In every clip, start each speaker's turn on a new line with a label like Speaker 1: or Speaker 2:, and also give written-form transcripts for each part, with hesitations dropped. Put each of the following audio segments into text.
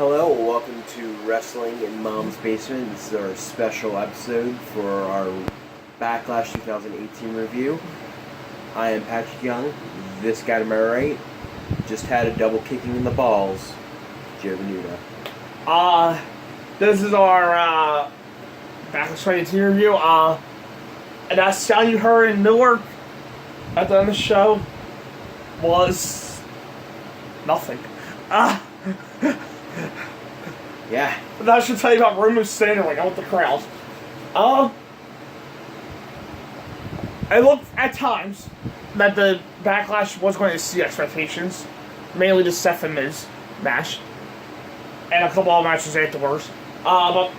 Speaker 1: Hello, welcome to Wrestling in Mom's Basement. This is our special episode for our Backlash 2018 review. I am Patrick Young. This guy to my right just had a double kicking in the balls. Joe Venuta.
Speaker 2: This is our Backlash 2018 review. And that sound you heard in Newark at the end of the show was nothing.
Speaker 1: Yeah.
Speaker 2: But I should tell you about Roman standing like out with the crowd. I looked at times that the Backlash was going to exceed expectations, mainly the Seth and Miz match, and a couple other matches afterwards. But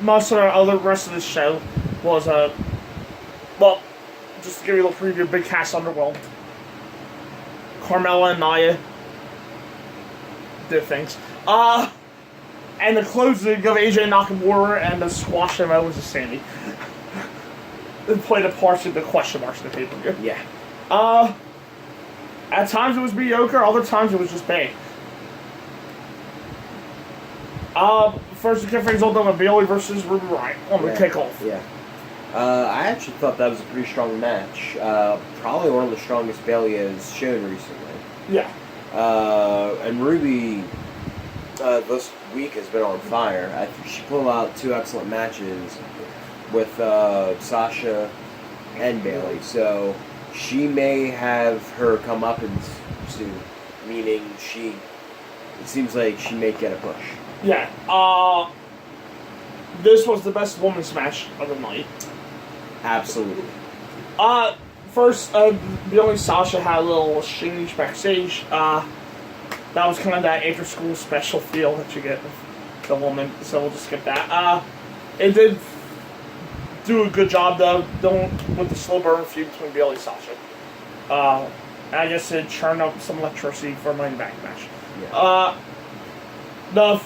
Speaker 2: most of the rest of the show was well, just to give you a little preview, Big Cass underwhelmed. Carmella and Nia did things. And the closing of AJ Nakamura and the squash of Owens and Sandy. They played a part in the question marks in the pay-per-view.
Speaker 1: Yeah.
Speaker 2: At times it was mediocre, other times it was just bad. First to kick things off with Bayley versus Ruby Riott on the kickoff.
Speaker 1: Yeah. I actually thought that was a pretty strong match. Probably one of the strongest Bayley has shown recently.
Speaker 2: Yeah.
Speaker 1: And Ruby this week has been on fire. I think she pulled out two excellent matches with Sasha and Bayley. So she may have her comeuppance soon, meaning it seems like she may get a push.
Speaker 2: Yeah. This was the best women's match of the night.
Speaker 1: Absolutely.
Speaker 2: First, Bayley Sasha had a little exchange backstage. That was kind of that after-school special feel that you get with the woman, so we'll just skip that. It did do a good job, though, with the slow burn feud between Bayley and Sasha. I guess it churned up some electricity for a Money in the Bank match.
Speaker 1: Yeah.
Speaker 2: The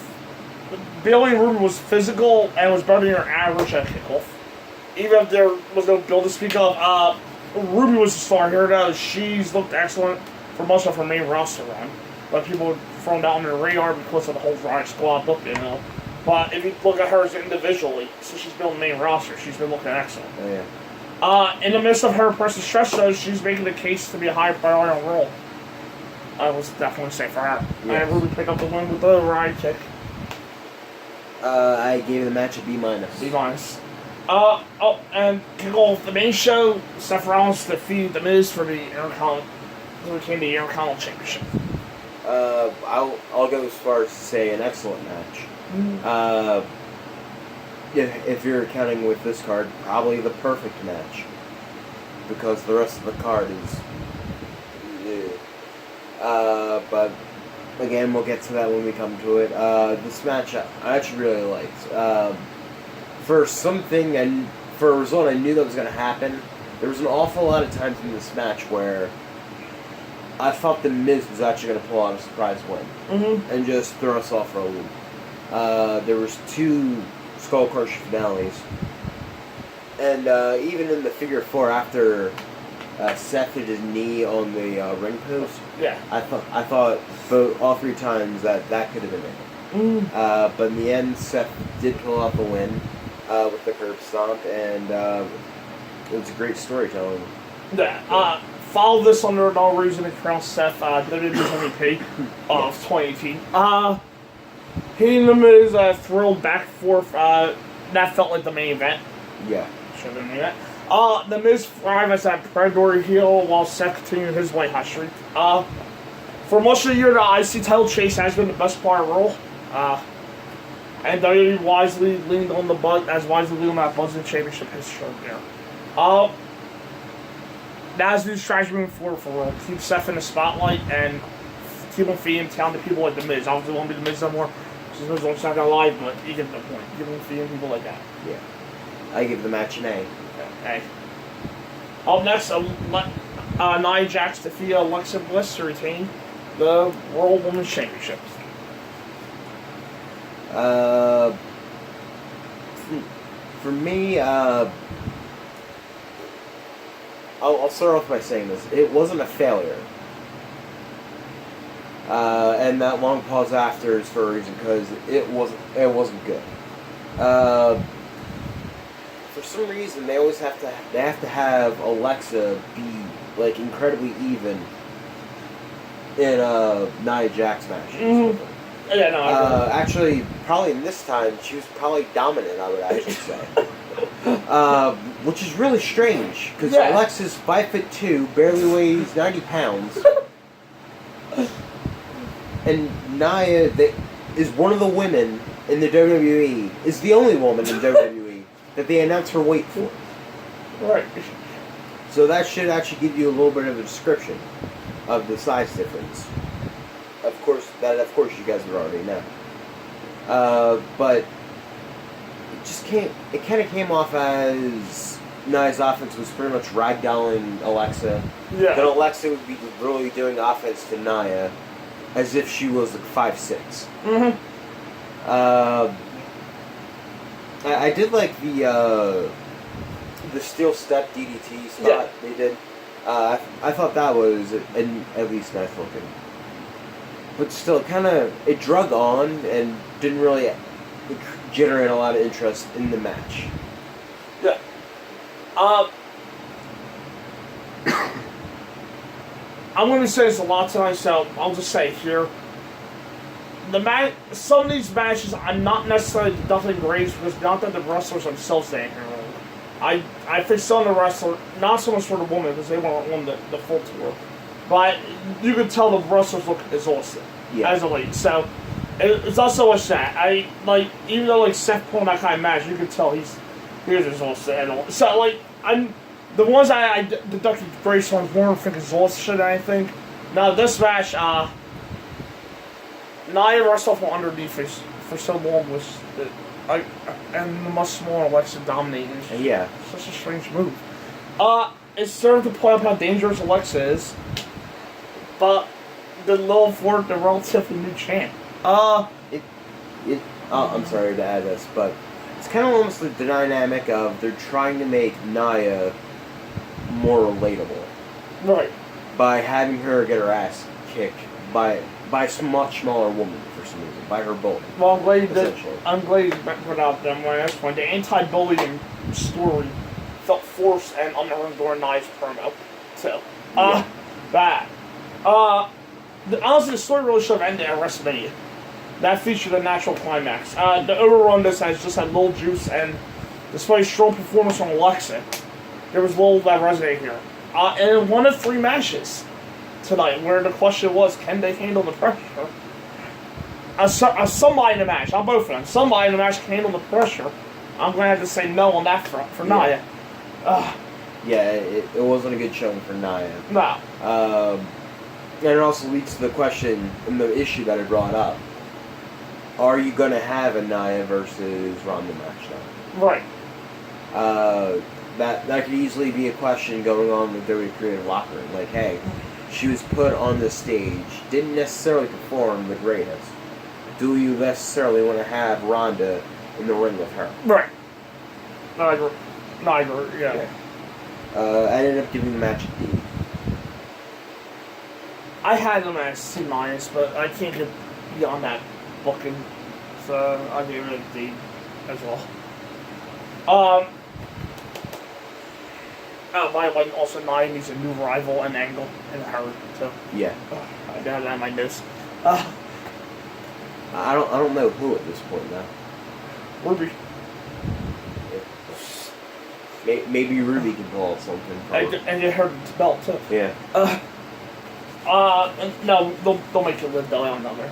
Speaker 2: Bayley and Ruby was physical and was better than your average at kickoff. Even if there was no build to speak of, Ruby was the star here, though. She's looked excellent for most of her main roster run. But people were thrown down on the radar because of the whole Riott Squad look, you know. But if you look at her individually, since she's been on the main roster, she's been looking excellent.
Speaker 1: Oh, yeah.
Speaker 2: In the midst of her impressive stretch, though, she's making the case to be a high priority on Raw. I was definitely say for her.
Speaker 1: Yes.
Speaker 2: And Ruby picked up the win with the Riott kick.
Speaker 1: I gave the match a B-.
Speaker 2: B-. And kick off the main show, Seth Rollins defeated The Miz for the Intercontinental Championship.
Speaker 1: I'll go as far as to say an excellent match.
Speaker 2: Mm-hmm.
Speaker 1: If you're counting with this card, probably the perfect match, because the rest of the card is. But again, we'll get to that when we come to it. This match I actually really liked. For a result I knew that was going to happen, there was an awful lot of times in this match where I thought The Miz was actually going to pull out a surprise win and just throw us off for a loop. There was two skull crushing finales, and even in the figure four after Seth hit his knee on the ring post, I thought all three times that could have been it. But in the end, Seth did pull out the win with the curb stomp, and it was a great storytelling.
Speaker 2: Yeah. Follow this under no reason to crown Seth WWE's MVP of 2018. Hitting them is a thrilled back and forth. That felt like the main event.
Speaker 1: Yeah.
Speaker 2: Should have been the main event. The Miz thrived as that predatory heel while Seth continued his white hot streak. For most of the year, the IC title chase has been the best part of Raw. And WWE wisely leaned on that buzzing championship history there. That's the new strategy moving forward for Raw. Keep Seth in the spotlight and keep on feeding talented people like The Miz. Obviously, it won't be The Miz no more. The Miz won't not gonna lie, but you get the point. Keep on feeding people like that.
Speaker 1: Yeah. I give the match an A.
Speaker 2: Okay. Up next, Nia Jax defeated Alexa Bliss to retain the World Women's Championship.
Speaker 1: For me, I'll start off by saying this. It wasn't a failure. And that long pause after is for a reason, because it wasn't good. For some reason, they have to have Alexa be like incredibly even in Nia Jax match.
Speaker 2: Mm-hmm. Yeah, no.
Speaker 1: Actually, probably in this time, she was probably dominant. I would actually say, which is really strange because Alexa's 5'2", barely weighs 90 pounds, and Nia is one of the women in the WWE. Is the only woman in WWE that they announce her weight for.
Speaker 2: Right.
Speaker 1: So that should actually give you a little bit of a description of the size difference. Of course, you guys would already know. But it just can't. It kind of came off as Nia's offense was pretty much ragdolling Alexa.
Speaker 2: Yeah.
Speaker 1: Then Alexa would be really doing offense to Nia, as if she was like 5'6".
Speaker 2: Mm-hmm.
Speaker 1: I did like the steel step DDT spot they did. I thought that was at least nice looking. But still, it drug on and didn't really generate a lot of interest in the match.
Speaker 2: Yeah. I'm going to say this a lot tonight, so I'll just say it here. Some of these matches I'm not necessarily definitely great because not that the wrestlers themselves they ain't wrong. I think some of the wrestlers, not so much for the women because they weren't on the full tour, but you could tell the wrestlers look exhausted as a lead. So it's also a that even though like Seth pulling that kind of match, you could tell he's exhausted and all. So the ones I deducted brace ones weren't think exhausted. I think now this match, Nia wrestled from underneath for so long was and the much smaller Alexa dominating.
Speaker 1: Yeah.
Speaker 2: Such a strange move. It served to point out how dangerous Alexa is, but the relatively new champ.
Speaker 1: I'm sorry to add this, but it's kind of almost the dynamic of they're trying to make Nia more relatable.
Speaker 2: Right.
Speaker 1: By having her get her ass kicked by a much smaller woman for some reason, by her bully.
Speaker 2: Well, I'm glad you put out them my next point. The anti-bullying story felt forced and unearned during Nia's promo. So, honestly, the story really should have ended at WrestleMania. That featured a natural climax. The overrun this has just had little juice and despite strong performance from Alexa, there was little that resonated here. And it won of 3 matches tonight, where the question was, can they handle the pressure? Somebody in the match, not both of them, somebody in the match can handle the pressure. I'm going to have to say no on that front for Nia.
Speaker 1: It wasn't a good showing for Nia.
Speaker 2: No.
Speaker 1: And it also leads to the question and the issue that I brought up. Are you going to have a Nia versus Ronda match now?
Speaker 2: Right.
Speaker 1: That could easily be a question going on with WWE Creative Locker Room. Like, hey, she was put on the stage, didn't necessarily perform the greatest. Do you necessarily want to have Ronda in the ring with her?
Speaker 2: Right. No, I agree, yeah.
Speaker 1: I ended up giving the match a D.
Speaker 2: I had them at C-, but I can't get beyond that booking, so I gave it a D as well. By the way, also Nia needs a new rival and angle in her, so.
Speaker 1: Yeah.
Speaker 2: I got that on my notes.
Speaker 1: I don't know who at this point now.
Speaker 2: Ruby.
Speaker 1: Maybe Ruby can pull out something.
Speaker 2: And you heard the belt too.
Speaker 1: Yeah.
Speaker 2: No, they'll make it live down another.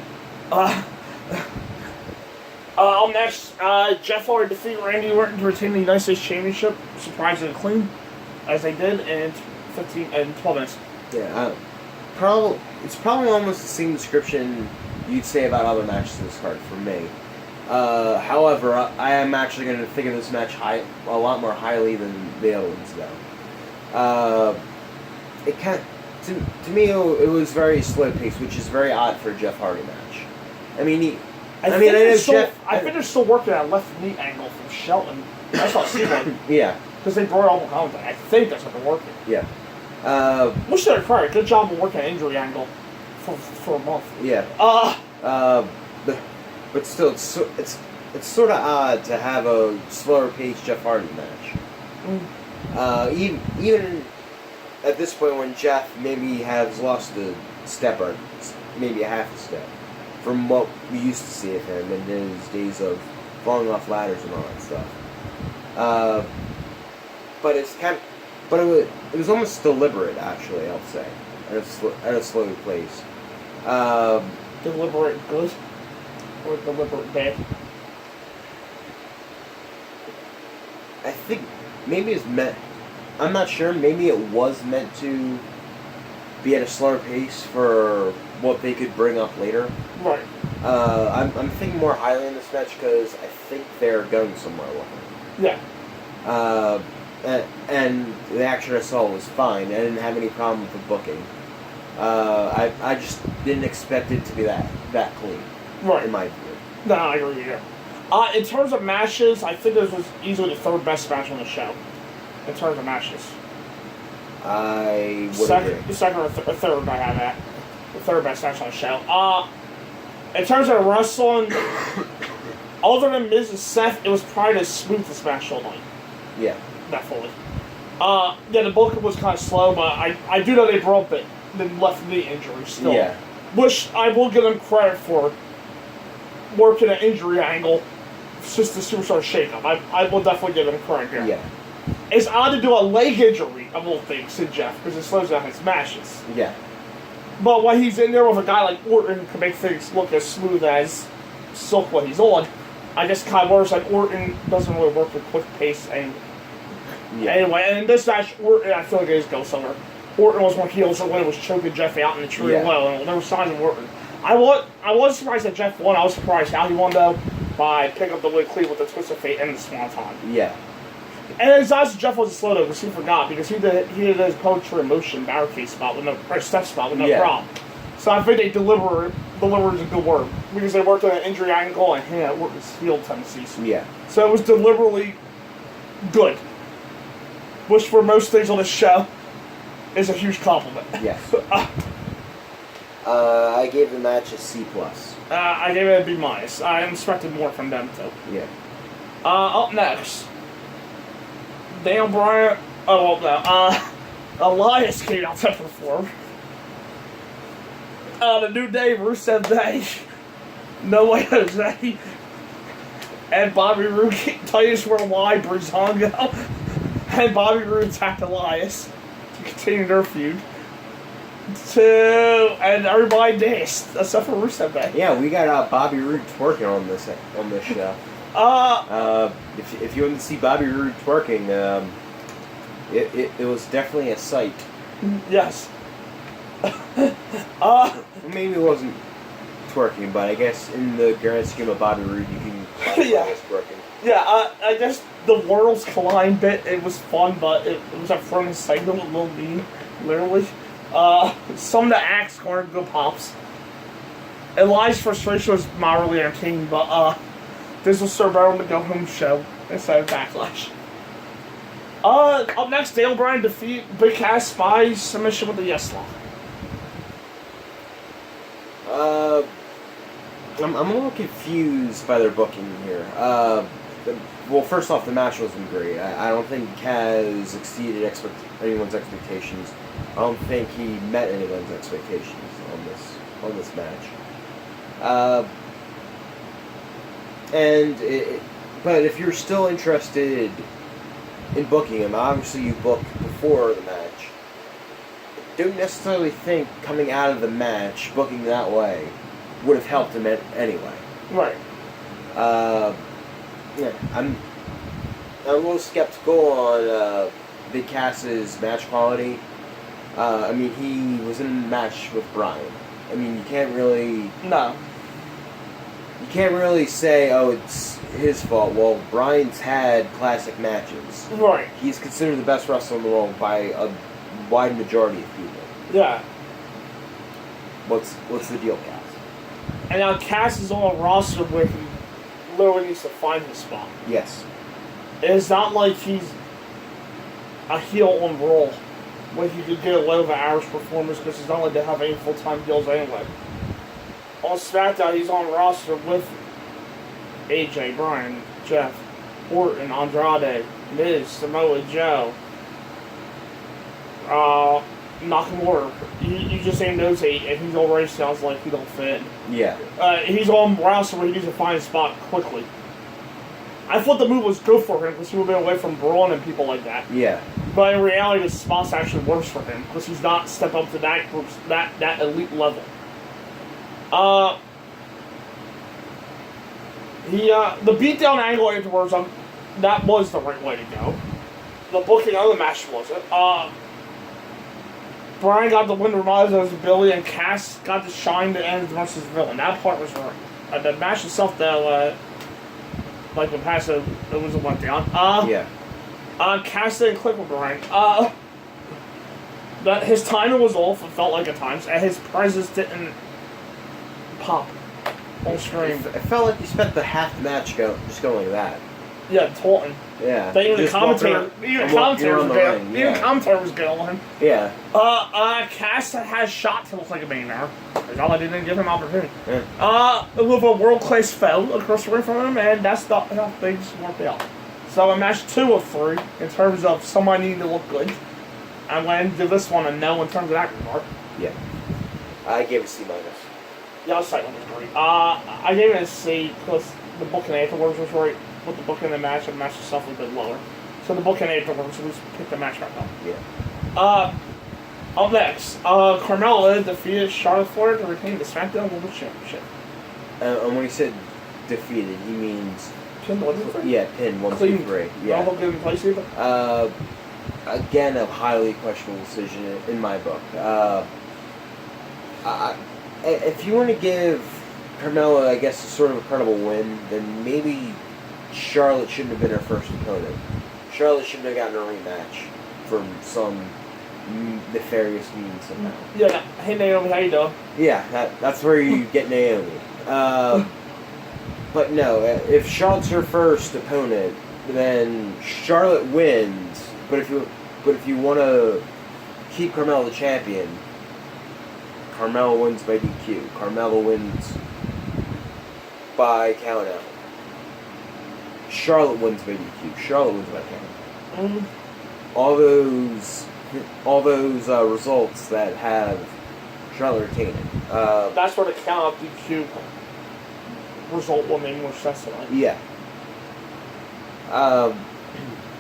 Speaker 2: Next, Jeff Hardy defeat Randy Orton to retain the United States Championship, surprisingly clean, as they did in 12 minutes.
Speaker 1: Yeah, it's probably almost the same description you'd say about other matches in this card for me. However, I am actually going to think of this match a lot more highly than the other ones, though. To me, it was very slow paced, which is very odd for a Jeff Hardy match. I mean, I think
Speaker 2: they're still working on a left knee angle from Shelton. That's not Seaman.
Speaker 1: Yeah.
Speaker 2: Because they brought all the contact. I think that's what they're working.
Speaker 1: Yeah.
Speaker 2: Which they're correct. Good job of working an injury angle for a month.
Speaker 1: Yeah. But still, it's sort of odd to have a slower paced Jeff Hardy match. Even at this point when Jeff maybe has lost a step or maybe a half a step from what we used to see of him in his days of falling off ladders and all that stuff. But it was almost deliberate, actually. I'll say at a slow pace.
Speaker 2: Deliberate good or deliberate bad?
Speaker 1: I think maybe it's meant. I'm not sure. Maybe it was meant to be at a slower pace for what they could bring up later.
Speaker 2: Right.
Speaker 1: I'm thinking more highly in this match because I think they're going somewhere with it.
Speaker 2: Yeah.
Speaker 1: And the action I saw was fine. I didn't have any problem with the booking. I just didn't expect it to be that clean.
Speaker 2: Right.
Speaker 1: In my view.
Speaker 2: No, I agree with you. In terms of matches, I think this was easily the third best match on the show. In terms of matches.
Speaker 1: I would agree.
Speaker 2: The second or third I have that. The third best match on the show. In terms of wrestling, other than Miz and Seth, it was probably the smoothest match all night.
Speaker 1: Yeah.
Speaker 2: Definitely. Yeah, the booking was kind of slow, but I do know they broke the left knee injury still.
Speaker 1: Yeah.
Speaker 2: Which I will give them credit for working an injury angle since the Superstar shakeup. I will definitely give them credit here.
Speaker 1: Yeah.
Speaker 2: It's odd to do a leg injury of all things to Jeff because it slows down his matches.
Speaker 1: Yeah.
Speaker 2: But when he's in there with a guy like Orton who can make things look as smooth as silk when he's on, I guess kind of works like Orton doesn't really work with quick pace and anyway, and in this match, Orton, I feel like it is go somewhere. Orton was more heels when it was choking Jeff out in the tree well, and there were signs of Orton. I was surprised that Jeff won. I was surprised how he won though by picking up the win clean with the twist of fate and the swanton.
Speaker 1: Yeah.
Speaker 2: And it's nice Jeff wasn't slow though because he forgot because he did his poetry in motion barricade spot with no or step spot with no problem. So I think they delivered is a good word because they worked on an injury angle and hit Orton's heel tendencies.
Speaker 1: Yeah.
Speaker 2: So it was deliberately good, which for most things on the show is a huge compliment.
Speaker 1: Yes. I gave the match a C+.
Speaker 2: I gave it a B-. I expected more from them too.
Speaker 1: Yeah.
Speaker 2: Up next, Daniel Bryan. Oh well, no. Elias came out to perform. The New Day, Rusev Day, No Way Jose, and Bobby Roode, Titus Worldwide, Breezango, and Bobby Roode attacked Elias to continue their feud. And everybody danced, except for Rusev Day.
Speaker 1: Yeah, we got Bobby Roode twerking on this show. If you want to see Bobby Roode twerking, it was definitely a sight.
Speaker 2: Yes.
Speaker 1: Maybe it wasn't twerking, but I guess in the grand scheme of Bobby Roode, you can classify as twerking.
Speaker 2: Yeah, I guess the worlds collide bit, it was fun, but it was a fun segment with Lil Bean, literally. Some of the acts weren't good pops. Elias' frustration was mildly entertaining, but this was Sir Baron the Go Home show instead of Backlash. Up next, Daniel Bryan defeat Big Cass by submission with the Yes Lock.
Speaker 1: I'm a little confused by their booking here. Well, first off, the match wasn't great. I don't think Kaz exceeded anyone's expectations. I don't think he met anyone's expectations on this match. But if you're still interested in booking him, obviously you book before the match. Don't necessarily think coming out of the match booking that way would have helped him anyway.
Speaker 2: Right.
Speaker 1: Yeah, I'm a little skeptical on Big Cass's match quality. I mean, he was in a match with Bryan. I mean, you can't really say, oh, it's his fault. Well, Bryan's had classic matches.
Speaker 2: Right.
Speaker 1: He's considered the best wrestler in the world by a wide majority of people.
Speaker 2: Yeah.
Speaker 1: What's the deal, Cass?
Speaker 2: And now Cass is on a roster where he literally needs to find his spot.
Speaker 1: Yes.
Speaker 2: It's not like he's a heel on Raw when he could get a lot of hours performance because he's not like they have any full-time deals anyway. On SmackDown, he's on roster with AJ, Bryan, Jeff, Orton, Andrade, Miz, Samoa Joe, Nakamura. You just named those 8, and he already sounds like he don't fit.
Speaker 1: Yeah.
Speaker 2: He's on roster where he needs to find a spot quickly. I thought the move was good for him because he would have been away from Braun and people like that.
Speaker 1: Yeah.
Speaker 2: But in reality, the spot's actually worse for him because he's not stepped up to that elite level. The beatdown angle afterwards, that was the right way to go. The booking of the match wasn't. Bryan got the win to remind us of his ability, and Cass got to shine to end versus the villain. That part was right. The match itself, though, like the past, it was a letdown.
Speaker 1: Yeah.
Speaker 2: Cass didn't click with Bryan. That his timing was off, it felt like at times, and his presence didn't pop on screen.
Speaker 1: It felt like you spent the half the match just going like that.
Speaker 2: Yeah, taunting.
Speaker 1: Yeah.
Speaker 2: But even the commentator was going on him.
Speaker 1: Yeah.
Speaker 2: Cass has shot to look like a millionaire. All didn't give him opportunity.
Speaker 1: Yeah.
Speaker 2: With a world-class foe across the ring from him, and that's not how things worked out. So in match 2 of 3, in terms of somebody needing to look good, I'm going to give this one a no in terms of that regard.
Speaker 1: Yeah. I gave it a C-.
Speaker 2: Yeah, I'll say it was great. I gave it a C because the booking afterwards was right. With the book in the match, and the match itself was a bit lower. So the book in afterwards, so we picked the match back up.
Speaker 1: Yeah.
Speaker 2: Up next, Carmella defeated Charlotte Flair to retain the SmackDown Women's Championship.
Speaker 1: And when he said defeated, he means...
Speaker 2: Pin 1, 2, 3?
Speaker 1: Yeah, pin 1, 2, 3. Yeah.
Speaker 2: No good in place either?
Speaker 1: Again, a highly questionable decision in my book. If you want to give Carmella, I guess, sort of a credible win, then maybe Charlotte shouldn't have been her first opponent. Charlotte shouldn't have gotten a rematch from some nefarious means somehow.
Speaker 2: Yeah, hey Naomi, how you doing?
Speaker 1: Yeah, that's where you get Naomi. But no, if Charlotte's her first opponent, then Charlotte wins. But if you want to keep Carmella the champion, Carmella wins by DQ. Carmella wins by countout. Charlotte wins by DQ. Charlotte wins by countout. All those results that have Charlotte retaining.
Speaker 2: That's where the count up DQ result will make more sense tonight.
Speaker 1: Yeah.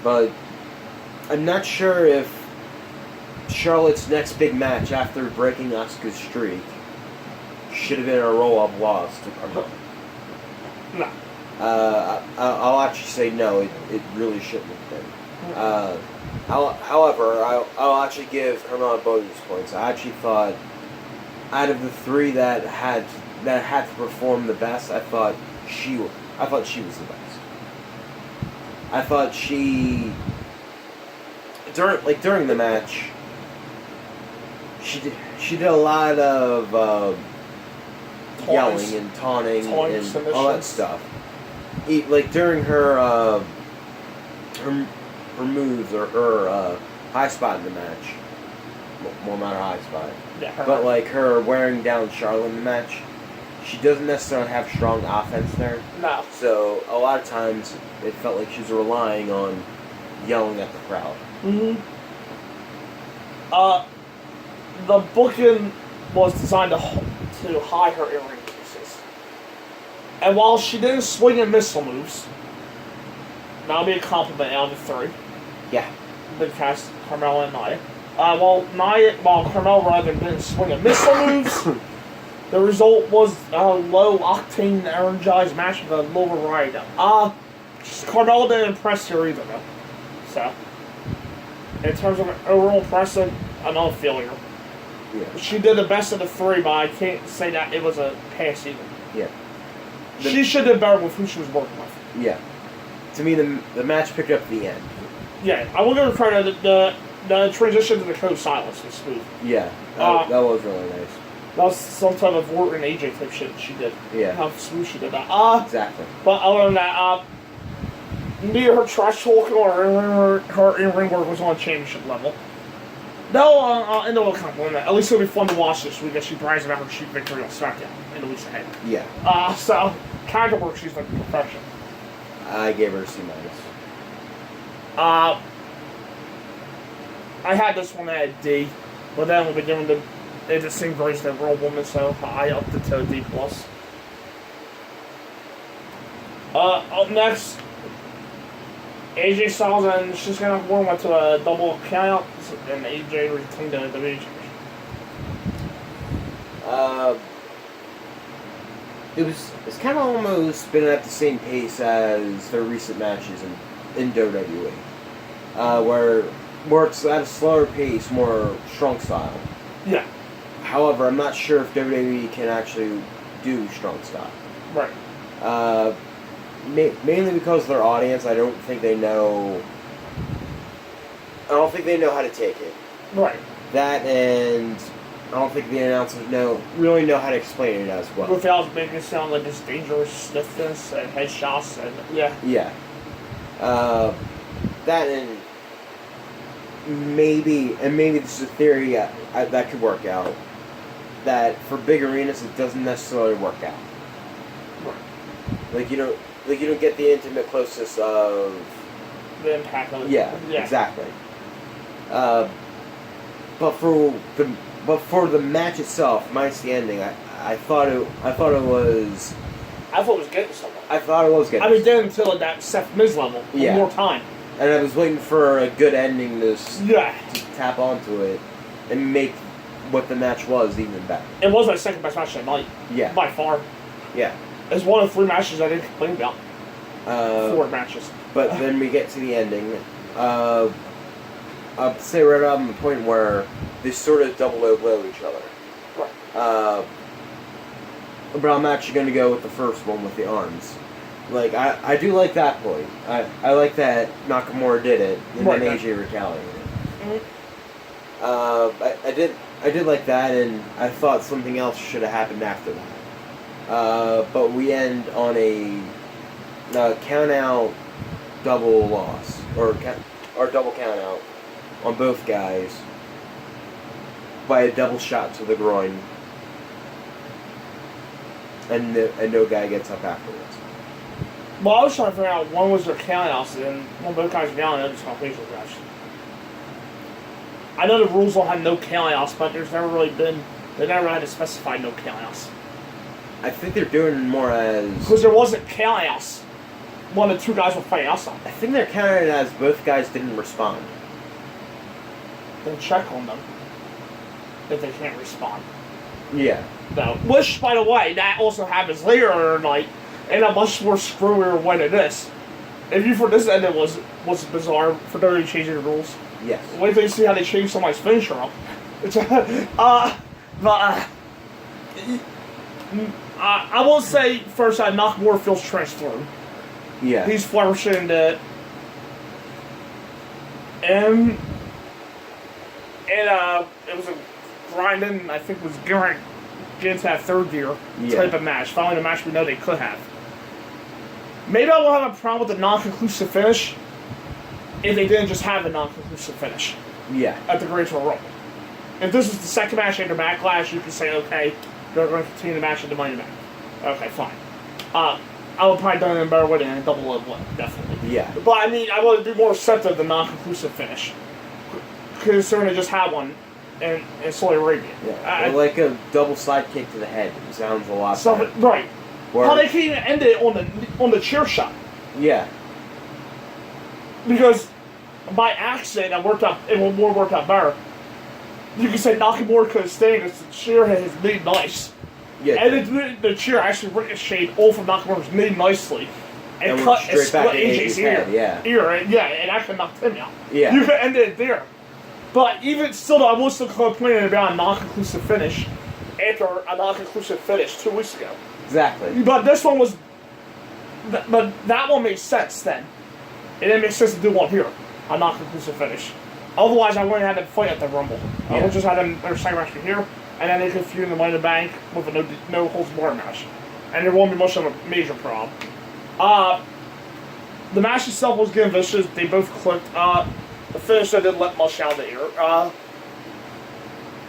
Speaker 1: But I'm not sure if Charlotte's next big match after breaking Asuka's streak should have been a roll-up loss to Carmella.
Speaker 2: No.
Speaker 1: I'll actually say no, it really shouldn't have been. However, I'll actually give Carmella bonus points. I actually thought, out of the 3 that had to perform the best, I thought she was the best. I thought during the match, she did a lot of yelling and taunting and all that stuff. Like during her moves or her high spot in the match. Well, not her high spot.
Speaker 2: Yeah,
Speaker 1: but like her wearing down Charlotte in the match, she doesn't necessarily have strong offense there.
Speaker 2: No.
Speaker 1: So a lot of times it felt like she was relying on yelling at the crowd.
Speaker 2: The booking was designed to hide her in-ring pieces. And while she didn't swing and miss some moves, that'll be a compliment out of the 3.
Speaker 1: Yeah.
Speaker 2: Big cast Carmella and Nia. While Carmella rather didn't swing and miss some moves, the result was a low octane energized match with a low variety. Carmella didn't impress her either though. So in terms of overall impressive, another failure.
Speaker 1: Yeah.
Speaker 2: She did the best of the 3, but I can't say that it was a pass either.
Speaker 1: Yeah.
Speaker 2: She should have done better with who she was working with.
Speaker 1: Yeah. To me, the match picked up at the end.
Speaker 2: Yeah, I will give her credit. The transition to the Code Silence was smooth.
Speaker 1: Yeah, that was really nice.
Speaker 2: That was some type of Orton AJ type shit she did.
Speaker 1: Yeah.
Speaker 2: How smooth she did that.
Speaker 1: Exactly.
Speaker 2: But other than that, neither her trash talking or her in-ring work was on championship level. They'll end up with a compliment. At least it'll be fun to watch this week as she brags about her cheap victory on SmackDown in the weeks ahead.
Speaker 1: Yeah.
Speaker 2: So, character work, she's like perfection.
Speaker 1: I gave her a C-.
Speaker 2: I had this one at a D, but then we'll be given the same grades as Raw Woman, so I upped it to a D+. Up next, AJ Styles and she's gonna went to a double countout, and AJ retained the WWE Championship.
Speaker 1: It's kind of almost been at the same pace as their recent matches in WWE, where it's at a slower pace, more strong style.
Speaker 2: Yeah.
Speaker 1: However, I'm not sure if WWE can actually do strong style.
Speaker 2: Right.
Speaker 1: Mainly because of their audience, I don't think they know how to take it.
Speaker 2: Right.
Speaker 1: That, and I don't think the announcers really know how to explain it as well.
Speaker 2: Without making it sound like this dangerous stiffness and headshots and yeah.
Speaker 1: Yeah. That and maybe this is a theory that could work out. That for big arenas it doesn't necessarily work out.
Speaker 2: Right.
Speaker 1: Like you don't get the intimate closeness of
Speaker 2: the impact of it.
Speaker 1: Yeah. Exactly. But for the match itself, minus the ending, I thought it was
Speaker 2: getting somewhere.
Speaker 1: I thought it was getting.
Speaker 2: I mean, then until that Seth Miz level,
Speaker 1: yeah.
Speaker 2: More time.
Speaker 1: And I was waiting for a good ending to tap onto it and make what the match was even better.
Speaker 2: It was my second best match of the night.
Speaker 1: Yeah.
Speaker 2: By far.
Speaker 1: Yeah.
Speaker 2: It's one of 3 matches I didn't complain about. 4 matches.
Speaker 1: But then we get to the ending. I'll say right on the point where they sort of double low blow each other.
Speaker 2: Right.
Speaker 1: But I'm actually going to go with the first one with the arms. Like, I do like that point. I like that Nakamura did it, and then AJ retaliated.
Speaker 2: Mm-hmm.
Speaker 1: I did like that, and I thought something else should have happened after that. But we end on a count-out double loss, or double count-out on both guys by a double shot to the groin, and no guy gets up afterwards.
Speaker 2: Well, I was trying to figure out one was their count-outs, and one both guys were down, and the other was completion match. I know the rules will have no count-outs, but they never had to specify no count-outs.
Speaker 1: I think they're doing more as...
Speaker 2: Because there wasn't count-outs. One of the 2 guys were fighting outside.
Speaker 1: I think they're counted as both guys didn't respond.
Speaker 2: Then check on them if they can't respond.
Speaker 1: Yeah.
Speaker 2: No. Which, by the way, that also happens later in the night in a much more screwier way than this. If you for this ending was bizarre for WWE changing the rules.
Speaker 1: Yes.
Speaker 2: Wait till you see how they change somebody's finisher up. I will say first that Nakamura feels transformed.
Speaker 1: Yeah.
Speaker 2: He's flourishing it. And it was a grinding, I think, was getting into that third gear type of match. Finally, the match we know they could have. Maybe I will have a problem with the non-conclusive finish if they didn't just have a non-conclusive finish.
Speaker 1: Yeah.
Speaker 2: At the Great Royal Rumble. If this was the second match after Backlash, you could say, okay, they're going to continue the match at the Money in the Bank. Okay, fine. I would probably done it in a better way than a double low blow, definitely.
Speaker 1: Yeah.
Speaker 2: But I mean, I would be more receptive to the non-conclusive finish. Considering they just had one in Saudi Arabia.
Speaker 1: Yeah. Like a double side kick to the head. It sounds a lot better.
Speaker 2: Right.
Speaker 1: Where,
Speaker 2: how they can even end it on the chair shot.
Speaker 1: Yeah.
Speaker 2: Because by accident, it worked out better. You can say Nakamura could have stayed because the chair had his knee nice.
Speaker 1: Yeah.
Speaker 2: And the chair actually ricocheted off of Nakamura's knee nicely. And cut and split AJ's ear. And actually knocked him out.
Speaker 1: Yeah.
Speaker 2: You could end it there. But even still, I was still complaining about a non-conclusive finish after a non-conclusive finish 2 weeks ago.
Speaker 1: Exactly.
Speaker 2: But this one was... But that one made sense then. It didn't make sense to do one here. A non-conclusive finish. Otherwise, I wouldn't have had them fight at the Rumble. I would just have them their second match here, and then they could feud in the Money in the Bank with a no holds barred match. And there won't be much of a major problem. The match itself was getting vicious. They both clicked. The finisher didn't let much out of the air.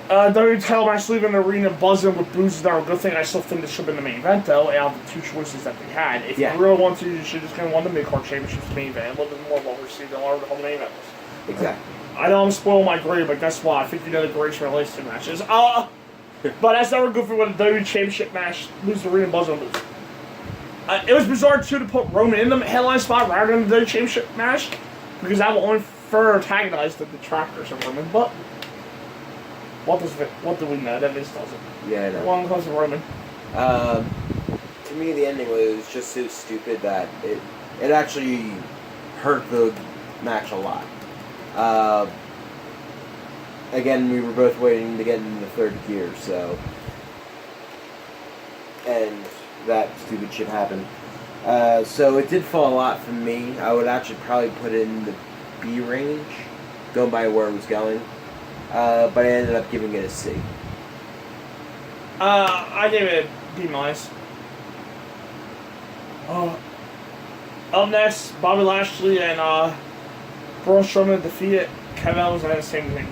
Speaker 2: WWE title match leaving the arena buzzing with boos is not a good thing. I still think this should have been the main event, though, out of the two choices that they had. If you really want to, you should just kind of want the mid-card championships main event. A little bit more well-received than whatever the whole main event was.
Speaker 1: Exactly.
Speaker 2: I know I'm spoiling my grade, but guess what? I think you know the grades relates to matches. But that's never good for when a WWE Championship match lose the arena buzzer lose. It was bizarre too to put Roman in the headline spot rather than the WWE Championship match because that will only further antagonize the detractors of Roman. But what do we know? That Vince doesn't.
Speaker 1: Yeah, I know.
Speaker 2: One comes to Roman.
Speaker 1: To me, the ending was just so stupid that it actually hurt the match a lot. Again, we were both waiting to get into the third gear, so... And that stupid shit happened. So it did fall a lot from me. I would actually probably put it in the B range, going by where it was going. But I ended up giving it a C.
Speaker 2: I gave it a B-. Up next, Bobby Lashley and Braun Strowman defeated Kevin Owens and Sami Zayn.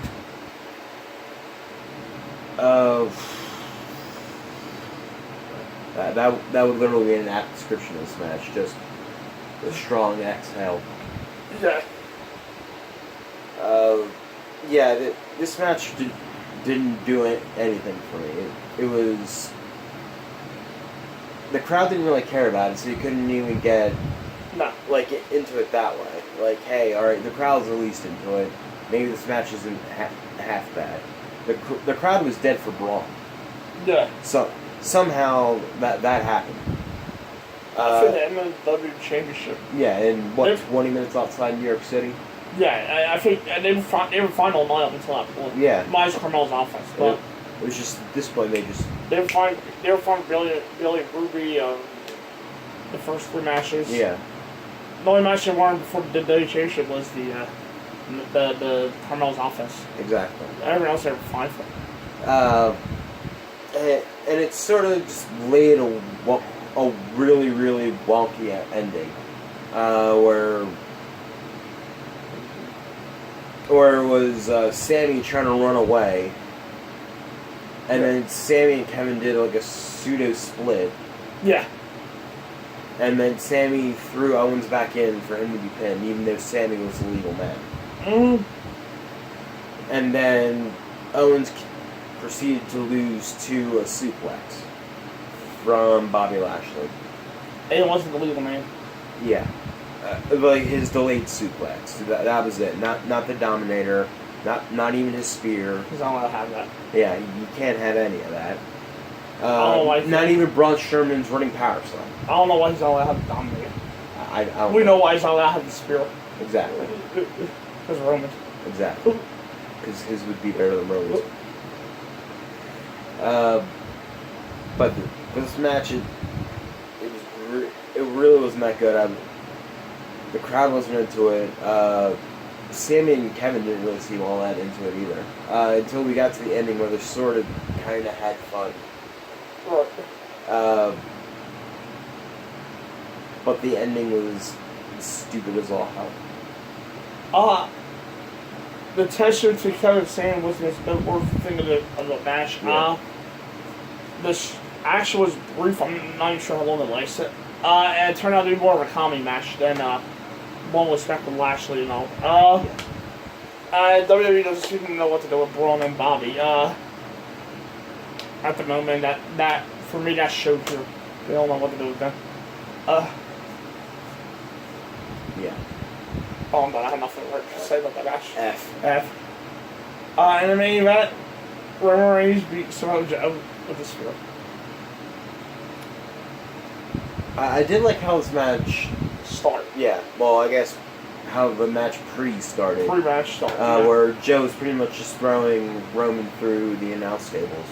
Speaker 1: That would literally be an apt description of this match. Just a strong exhale.
Speaker 2: Yeah.
Speaker 1: This match didn't do anything for me. It was... The crowd didn't really care about it, so you couldn't even get into it that way. Like, hey, alright, the crowd's at least into it. Maybe this match isn't half bad. The crowd was dead for Braun.
Speaker 2: Yeah.
Speaker 1: So somehow that happened.
Speaker 2: For the end of the WWE Championship.
Speaker 1: Yeah, in 20 minutes outside New York City.
Speaker 2: Yeah, I think they were fine all night up until that point.
Speaker 1: Yeah.
Speaker 2: Minus Carmel's offense, but
Speaker 1: it was just at this point they
Speaker 2: were fine. They were fine. Billy and Ruby, the first three matches.
Speaker 1: Yeah.
Speaker 2: The only match they won before the WWE Championship was the Carmel's offense.
Speaker 1: Exactly.
Speaker 2: Everyone else they were fine for.
Speaker 1: And it sort of just laid a really, really wonky ending, where it was Sammy trying to run away, and then Sammy and Kevin did like a pseudo split.
Speaker 2: Yeah.
Speaker 1: And then Sammy threw Owens back in for him to be pinned, even though Sammy was the legal man.
Speaker 2: Mm.
Speaker 1: And then Owens proceeded to lose to a suplex from Bobby Lashley.
Speaker 2: And it wasn't the legal man.
Speaker 1: Yeah. Like his delayed suplex. That was it. Not the Dominator. Not even his spear.
Speaker 2: He's not allowed to have that.
Speaker 1: Yeah, you can't have any of that.
Speaker 2: I don't know why
Speaker 1: not even Braun Strowman's running power slam.
Speaker 2: I don't know why he's not allowed to have the Dominator.
Speaker 1: I don't
Speaker 2: We know why he's not allowed to have the spear.
Speaker 1: Exactly.
Speaker 2: Because Roman.
Speaker 1: Exactly. Because his would be better than Roman's. But this match, it really wasn't that good. The crowd wasn't into it. Sammy and Kevin didn't really seem all that into it either. Until we got to the ending where they sort of kind of had fun.
Speaker 2: Right.
Speaker 1: But the ending was stupid as all hell.
Speaker 2: The texture to Kevin saying was the most worst thing of the match.
Speaker 1: Yeah.
Speaker 2: This action was brief. I'm not even sure how long it lasted. And it turned out to be more of a comedy match than one with Spec with Lashley and all. WWE doesn't seem to know what to do with Braun and Bobby. At the moment, that for me that showed through. They don't know what to do with them.
Speaker 1: Yeah.
Speaker 2: Oh, I'm done. I have nothing to say about that match.
Speaker 1: F.
Speaker 2: In the main event, Roman Reigns beat Samoa Joe with the spear.
Speaker 1: I did like how this match
Speaker 2: Started.
Speaker 1: Yeah, well, I guess how the match pre-started.
Speaker 2: Pre-match started.
Speaker 1: Where Joe was pretty much just throwing Roman through the announce tables.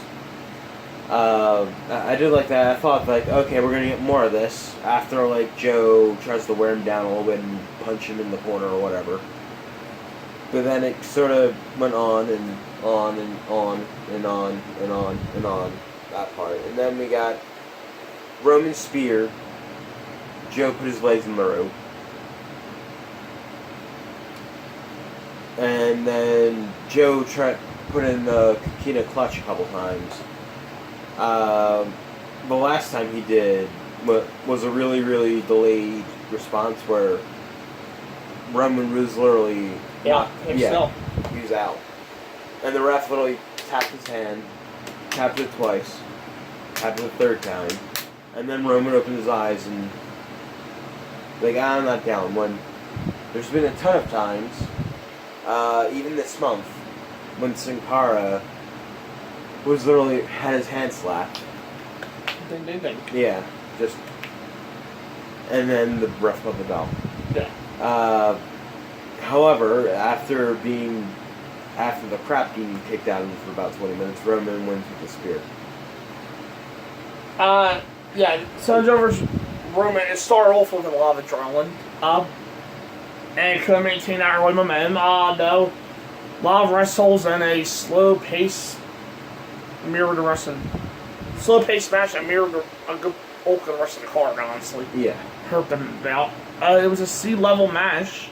Speaker 1: I did like that. I thought, like, okay, we're gonna get more of this after, like, Joe tries to wear him down a little bit and punch him in the corner or whatever. But then it sort of went on and on and on and on and on and on, that part. And then we got Roman spear. Joe put his legs in the rope. And then Joe tried... put in the Kikina clutch a couple times. The last time he did was a really, really delayed response where Roman was literally
Speaker 2: He
Speaker 1: was out. And the ref literally tapped his hand, tapped it twice, tapped it the third time, and then Roman opened his eyes and like, I'm not down. When there's been a ton of times, even this month, when Sin Cara was literally had his hand slapped.
Speaker 2: Ding, ding, ding.
Speaker 1: Yeah, just, and then the ref got the bell.
Speaker 2: Yeah.
Speaker 1: However, after the crap being kicked out of him for about 20 minutes, Roman wins with the spear.
Speaker 2: Yeah, Sandro versus Roman, it started off with a lot of adrenaline. And couldn't maintain that early momentum. No. A lot of wrestles and a slow pace mirrored the rest of slow pace match that mirrored a good bulk of the rest of the card, honestly.
Speaker 1: Yeah.
Speaker 2: Hurt them about. It was a C-level match.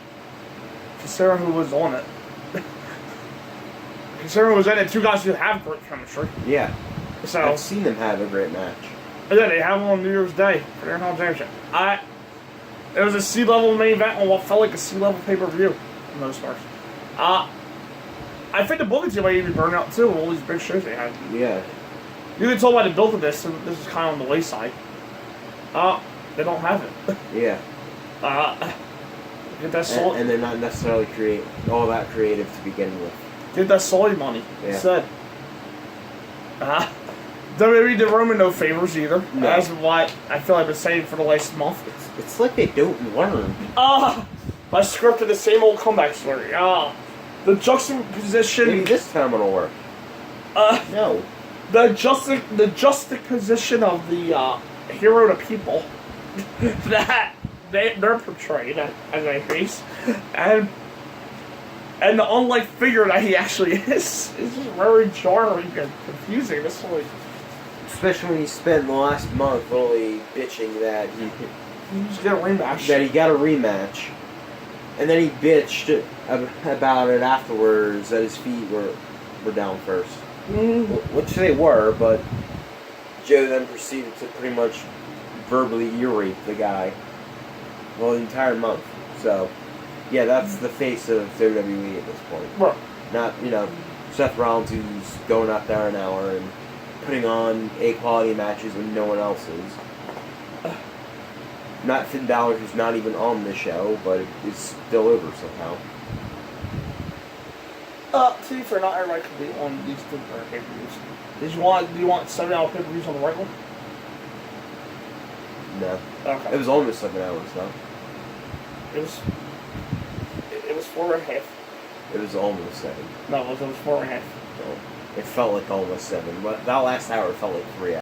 Speaker 2: Considering who was on it. Considering who was in it, two guys who have great chemistry.
Speaker 1: Yeah.
Speaker 2: So
Speaker 1: I've seen them have a great match.
Speaker 2: Yeah, they have one on New Year's Day for their Hall Championship. It was a C-level main event on what felt like a C-level pay-per-view, for the most part. I think the booking team might even burn out too with all these big shows they had.
Speaker 1: Yeah.
Speaker 2: You can tell by the build of this, and this is kind of on the wayside. They don't have it.
Speaker 1: Yeah.
Speaker 2: Get that soul.
Speaker 1: And they're not necessarily all that creative to begin with.
Speaker 2: Get that soy money.
Speaker 1: Yeah.
Speaker 2: Instead. WWE did Roman no favors either.
Speaker 1: No.
Speaker 2: That's what I feel I've been saying for the last month.
Speaker 1: It's like they don't learn.
Speaker 2: My script of the same old comeback story. The juxtaposition.
Speaker 1: Maybe this time it'll work. No.
Speaker 2: The juxtaposition of the hero to people that they're portrayed as a face, and the unlike figure that he actually is just very jarring and confusing. This whole.
Speaker 1: Especially when he spent the last month really bitching that he
Speaker 2: just get a rematch.
Speaker 1: That he got a rematch, and then he bitched about it afterwards that his feet were down first, which they were, but Joe then proceeded to pretty much verbally ear rape the guy, well, the entire month. So, yeah, that's the face of WWE at this point.
Speaker 2: Right.
Speaker 1: Not Seth Rollins who's going out there an hour and putting on A-quality matches when no one else is. Not Finn Balor, who's not even on the show, but is still over somehow.
Speaker 2: To be fair, not everybody can be on these different pay-per-views. Do you want 7-hour pay-per-views on the right one?
Speaker 1: No.
Speaker 2: Okay.
Speaker 1: It was almost 7 hours, though.
Speaker 2: It was 4.5.
Speaker 1: It was almost 7.
Speaker 2: No, it was 4.5.
Speaker 1: So it felt like almost 7, but that last hour felt like 3 hours.